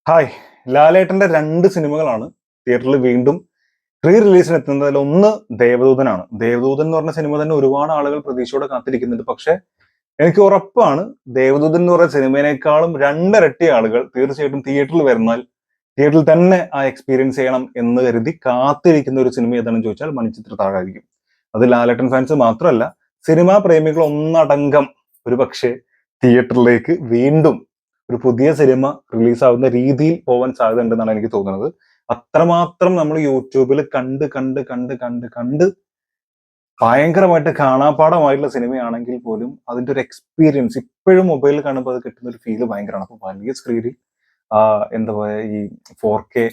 Hi. ലാലേട്ടന്റെ 2 സിനിമകളാണ് തിയേറ്ററിൽ വീണ്ടും റിലീസിന് എത്തുന്നത്. അതിലൊന്ന് ദേവദൂതനാണ്. ദേവദൂതൻ എന്ന് പറഞ്ഞ സിനിമ തന്നെ ഒരുപാട് ആളുകൾ പ്രതീക്ഷയോടെ കാത്തിരിക്കുന്നുണ്ട്. പക്ഷെ എനിക്ക് ഉറപ്പാണ് ദേവദൂതൻ എന്ന് പറയുന്ന സിനിമേനേക്കാളും 2 ഇരട്ടി ആളുകൾ തീർച്ചയായിട്ടും തിയേറ്ററിൽ വരുന്നാൽ തിയേറ്ററിൽ തന്നെ ആ എക്സ്പീരിയൻസ് ചെയ്യണം എന്ന് കരുതി കാത്തിരിക്കുന്ന ഒരു സിനിമ ഏതാണെന്ന് ചോദിച്ചാൽ മണിച്ചിത്രത്താഴായിരിക്കും. അത് ലാലേട്ടൻ ഫാൻസ് മാത്രമല്ല, സിനിമാ പ്രേമികൾ ഒന്നടങ്കം ഒരുപക്ഷെ തിയേറ്ററിലേക്ക് വീണ്ടും ഒരു പുതിയ സിനിമ റിലീസാവുന്ന രീതിയിൽ പോവാൻ സാധ്യത ഉണ്ടെന്നാണ് എനിക്ക് തോന്നുന്നത്. അത്രമാത്രം നമ്മൾ യൂട്യൂബിൽ കണ്ട് കണ്ട് കണ്ട് കണ്ട് കണ്ട് ഭയങ്കരമായിട്ട് കാണാപ്പാഠമായിട്ടുള്ള സിനിമയാണെങ്കിൽ പോലും അതിന്റെ ഒരു എക്സ്പീരിയൻസ് ഇപ്പോഴും മൊബൈലിൽ കാണുമ്പോൾ അത് കിട്ടുന്ന ഒരു ഫീല് ഭയങ്കരമാണ്. അപ്പൊ വലിയ സ്ക്രീനിൽ എന്താ പറയുക, ഈ 4K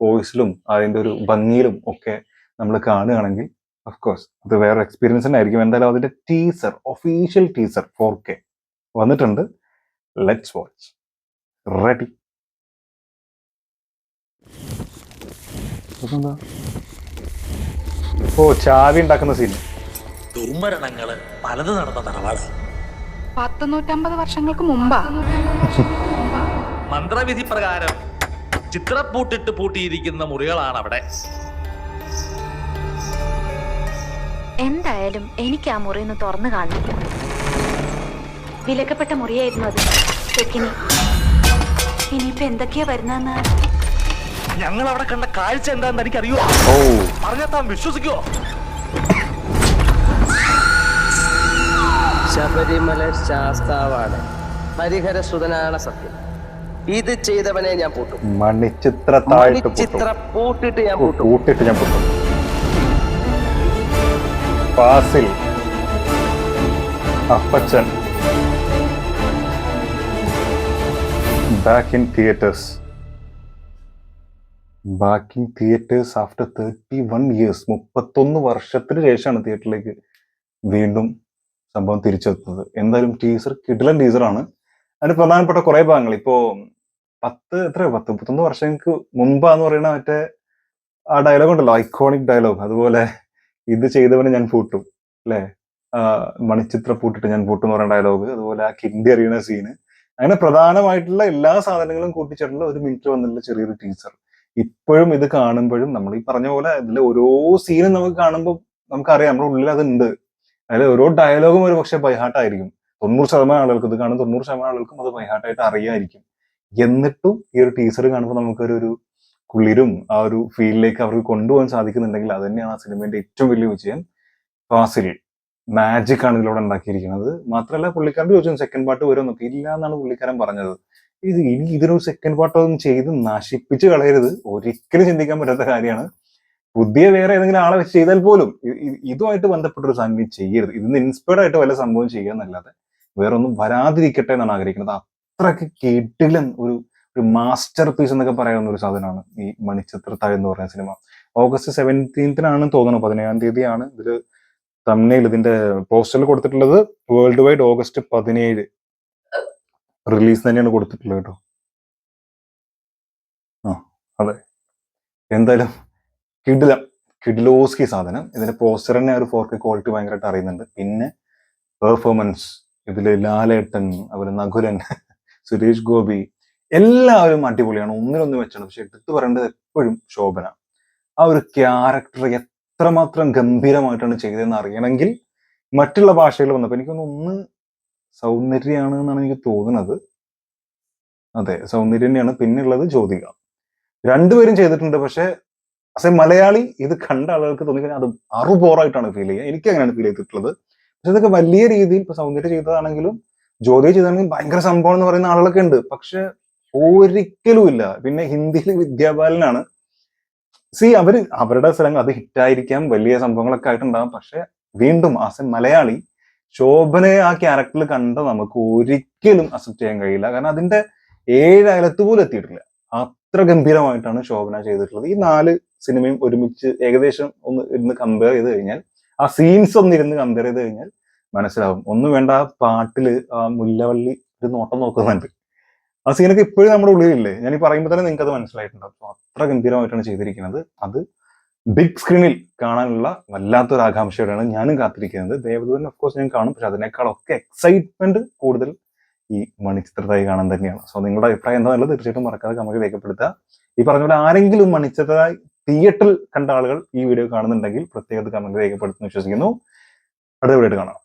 വോയിസിലും അതിന്റെ ഒരു ഭംഗിയിലും ഒക്കെ നമ്മൾ കാണുകയാണെങ്കിൽ ഓഫ്കോഴ്സ് അത് വേറെ എക്സ്പീരിയൻസ് തന്നെ ആയിരിക്കും. എന്തായാലും അതിന്റെ ടീസർ, ഒഫീഷ്യൽ ടീസർ 4K വന്നിട്ടുണ്ട്. Let's watch. റെഡി? ഓ, ചാവി ഉണ്ടാക്കുന്ന സീന്. ദുർമരണങ്ങള് പലത് നടന്ന തറവാട് 150 വർഷങ്ങൾക്ക് മുമ്പാ. മന്ത്രവിധി പ്രകാരം ചിത്രപ്പൂട്ടിട്ട് പൂട്ടിയിരിക്കുന്ന മുറികളാണ് അവിടെ. എന്തായാലും എനിക്ക് ആ മുറി ഒന്ന് തുറന്നു കാണണം. വിലക്കപ്പെട്ട മുറിയായിരുന്നു അത്. തെക്കിനി ഇനിയിപ്പോ എന്തൊക്കെയാ വരുന്നെന്ന്. ഞങ്ങൾ അവിടെ കണ്ട കാഴ്ച എന്താന്ന് എനിക്കറിയോ? പറഞ്ഞാൽ താൻ വിശ്വസിക്കുവോ? ശബരിമല ശാസ്താവാണ്, ഹരിഹര സുതനാണ് സത്യം. ഇത് ചെയ്തവനെ ഞാൻ പൂട്ടും. മണിച്ചിത്ര പൂട്ടിട്ട് ഞാൻ പൂട്ടും. ഫാസിൽ, അപ്പച്ചൻ back in theaters after 31 years. 31 വർഷത്തിന് ശേഷമാണ് തിയേറ്ററിലേക്ക് വീണ്ടും സംഭവം തിരിച്ചെത്തുന്നത്. എന്തായാലും ടീസർ കിടിലൻ ടീസറാണ്. അതിന് പ്രധാനപ്പെട്ട കുറെ ഭാഗങ്ങൾ ഇപ്പോ 31 വർഷങ്ങൾക്ക് മുമ്പാന്ന് പറയുന്ന മറ്റേ ആ ഡയലോഗ് ഉണ്ടല്ലോ, ഐക്കോണിക് ഡയലോഗ്. അതുപോലെ ഇത് ചെയ്തവനെ ഞാൻ പൂട്ടും, അല്ലെ? മണിച്ചിത്ര പൂട്ടിട്ട് ഞാൻ പൂട്ടും എന്ന് പറയുന്ന ഡയലോഗ്. അതുപോലെ ആ കിണ്ടി അറിയുന്ന സീന്. അങ്ങനെ പ്രധാനമായിട്ടുള്ള എല്ലാ സാധനങ്ങളും കൂട്ടിച്ചേർന്നുള്ള 1 മിനിറ്റ് വന്നുള്ള ചെറിയൊരു ടീസർ. ഇപ്പോഴും ഇത് കാണുമ്പോഴും നമ്മൾ ഈ പറഞ്ഞ പോലെ ഇതിലെ ഓരോ സീനും നമുക്ക് കാണുമ്പോൾ നമുക്കറിയാം നമ്മുടെ ഉള്ളിൽ അതുണ്ട്. അതിൽ ഓരോ ഡയലോഗും ഒരു പക്ഷെ ബൈഹാർട്ടായിരിക്കും. 90% ആളുകൾക്ക് ഇത് കാണും, 90% ആളുകൾക്കും അത് ബൈഹാർട്ടായിട്ട് അറിയായിരിക്കും. എന്നിട്ടും ഈ ഒരു ടീസർ കാണുമ്പോൾ നമുക്കൊരു കുളിരും ആ ഒരു ഫീലിലേക്ക് അവർക്ക് കൊണ്ടുപോകാൻ സാധിക്കുന്നുണ്ടെങ്കിൽ അത് തന്നെയാണ് ആ സിനിമയുടെ ഏറ്റവും വലിയ വിജയം. ഫാസിൽ മാജിക് ആണ് ഇതിലൂടെ ഉണ്ടാക്കിയിരിക്കുന്നത്. മാത്രമല്ല, പുള്ളിക്കാരൻ ചോദിച്ചു സെക്കൻഡ് പാർട്ട് വരുമെന്നൊക്കെ. ഇല്ല എന്നാണ് പുള്ളിക്കാരൻ പറഞ്ഞത്. ഇനി ഇതിനൊരു സെക്കൻഡ് പാർട്ടൊന്നും ചെയ്ത് നശിപ്പിച്ച് കളയരുത്. ഒരിക്കലും ചിന്തിക്കാൻ പറ്റാത്ത കാര്യമാണ്. പുതിയ വേറെ ഏതെങ്കിലും ആളെ വെച്ച് ചെയ്താൽ പോലും ഇതുമായിട്ട് ബന്ധപ്പെട്ടൊരു സംഗതി ചെയ്യരുത്. ഇതിന് ഇൻസ്പയർഡ് ആയിട്ട് വല്ല സംഭവം ചെയ്യാന്നല്ലാതെ വേറൊന്നും വരാതിരിക്കട്ടെ എന്നാണ് ആഗ്രഹിക്കുന്നത്. അത്രയ്ക്ക് കിടിലൻ ഒരു മാസ്റ്റർ പീസ് എന്നൊക്കെ പറയാവുന്ന ഒരു സാധനമാണ് ഈ മണിച്ചിത്രത്താഴ് എന്ന് പറയുന്ന സിനിമ. ഓഗസ്റ്റ് 17 തോന്നുന്നു, 17 തീയതിയാണ് ഇതില് തമ്മിൽ ഇതിന്റെ പോസ്റ്ററിൽ കൊടുത്തിട്ടുള്ളത്. വേൾഡ് വൈഡ് ഓഗസ്റ്റ് 17 റിലീസ് തന്നെയാണ് കൊടുത്തിട്ടുള്ളത് കേട്ടോ. അതെ, എന്തായാലും കിഡിലോസ്കി സാധനം. ഇതിന്റെ പോസ്റ്റർ തന്നെ ഒരു 4K ക്വാളിറ്റി ഭയങ്കരമായിട്ട് അറിയുന്നുണ്ട്. പിന്നെ പെർഫോമൻസ് ഇതില് ലാലേട്ടൻ, അതുപോലെ നകുലൻ, സുരേഷ് ഗോപി എല്ലാവരും അടിപൊളിയാണ്. ഒന്നിനൊന്നും വെച്ചാണ്. പക്ഷെ എടുത്തു പറയേണ്ടത് എപ്പോഴും ശോഭന. ആ ഒരു ക്യാരക്ടർ എത്രമാത്രം ഗംഭീരമായിട്ടാണ് ചെയ്തതെന്ന് അറിയണമെങ്കിൽ മറ്റുള്ള ഭാഷകൾ വന്നപ്പോൾ എനിക്കൊന്ന് സൗന്ദര്യമാണ് എന്നാണ് എനിക്ക് തോന്നുന്നത്. അതെ, സൗന്ദര്യം തന്നെയാണ്. പിന്നെ ഉള്ളത് ജ്യോതിക. രണ്ടുപേരും ചെയ്തിട്ടുണ്ട്. പക്ഷെ ആസ് എ മലയാളി ഇത് കണ്ട ആളുകൾക്ക് തോന്നിക്കഴിഞ്ഞാൽ അത് അറുബോറായിട്ടാണ് ഫീൽ ചെയ്യുക. എനിക്ക് അങ്ങനെയാണ് ഫീൽ ചെയ്തിട്ടുള്ളത്. പക്ഷെ ഇതൊക്കെ വലിയ രീതിയിൽ ഇപ്പൊ സൗന്ദര്യം ചെയ്തതാണെങ്കിലും ജ്യോതിക ചെയ്താണെങ്കിലും ഭയങ്കര സംഭവം എന്ന് പറയുന്ന ആളുകളൊക്കെ ഉണ്ട്. പക്ഷെ ഒരിക്കലും ഇല്ല. പിന്നെ ഹിന്ദിയിൽ വിദ്യാബാലനാണ്. അവരുടെ സ്ഥലങ്ങൾ അത് ഹിറ്റായിരിക്കാം, വലിയ സംഭവങ്ങളൊക്കെ ആയിട്ടുണ്ടാകും. പക്ഷെ വീണ്ടും ആസ് എ മലയാളി ശോഭനയെ ആ ക്യാരക്ടറിൽ കണ്ട നമുക്ക് ഒരിക്കലും അക്സെപ്റ്റ് ചെയ്യാൻ കഴിയില്ല. കാരണം അതിന്റെ 7 അയലത്ത് പോലും എത്തിയിട്ടില്ല. അത്ര ഗംഭീരമായിട്ടാണ് ശോഭന ചെയ്തിട്ടുള്ളത്. ഈ 4 സിനിമയും ഒരുമിച്ച് ഏകദേശം ഒന്ന് ഇരുന്ന് കമ്പയർ ചെയ്ത് കഴിഞ്ഞാൽ, ആ സീൻസ് ഒന്ന് ഇരുന്ന് കമ്പയർ ചെയ്ത് കഴിഞ്ഞാൽ മനസ്സിലാവും. ഒന്നും വേണ്ട, ആ പാട്ടില് ആ മുല്ലവള്ളി ഒരു നോട്ടം നോക്കുന്നുണ്ട്. ആ സീനൊക്കെ ഇപ്പോഴും നമ്മുടെ ഉള്ളിലില്ലേ? ഞാൻ ഈ പറയുമ്പോൾ തന്നെ നിങ്ങൾക്ക് അത് മനസ്സിലായിട്ടുണ്ടാവും. അപ്പൊ അത്ര ഗംഭീരമായിട്ടാണ് ചെയ്തിരിക്കുന്നത്. അത് ബിഗ് സ്ക്രീനിൽ കാണാനുള്ള വല്ലാത്തൊരു ആകാംക്ഷയോടെയാണ് ഞാനും കാത്തിരിക്കുന്നത്. ദേവദൂതൻ ഓഫ് കോഴ്സ് ഞാൻ കാണും. പക്ഷെ അതിനേക്കാളൊക്കെ എക്സൈറ്റ്മെന്റ് കൂടുതൽ ഈ മണിച്ചിത്രത്തായി കാണാൻ തന്നെയാണ്. സോ നിങ്ങളുടെ അഭിപ്രായം എന്താണെന്നുള്ളത് തീർച്ചയായിട്ടും മറക്കാതെ കമന്റ് രേഖപ്പെടുത്തുക. ഈ പറഞ്ഞ പോലെ ആരെങ്കിലും മണിച്ചിത്രത്തായി തിയേറ്ററിൽ കണ്ട ആളുകൾ ഈ വീഡിയോ കാണുന്നുണ്ടെങ്കിൽ പ്രത്യേകത കമന്റ് രേഖപ്പെടുത്തുന്നു വിശ്വസിക്കുന്നു. അടുത്ത വീഡിയോ കാണാം.